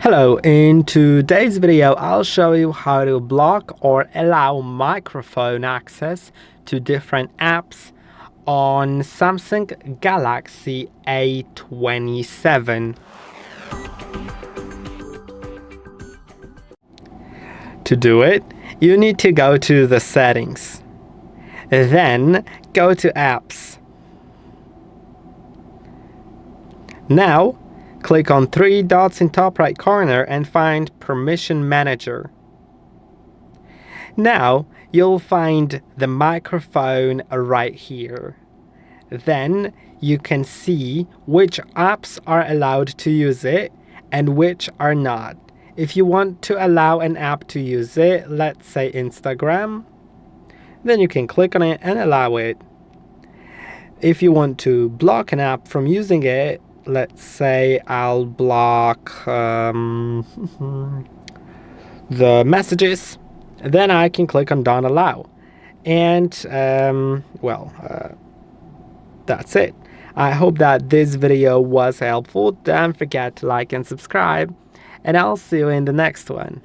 Hello, in today's video I'll show you how to block or allow microphone access to different apps on Samsung Galaxy A27. To do it, you need to go to the settings, then go to apps. Now click on three dots in top right corner and find Permission Manager. Now you'll find the microphone right here. Then you can see which apps are allowed to use it and which are not. If you want to allow an app to use it, let's say Instagram, then you can click on it and allow it. If you want to block an app from using it, let's say I'll block the messages, then I can click on Don't Allow. And that's it. I hope that this video was helpful. Don't forget to like and subscribe, and I'll see you in the next one.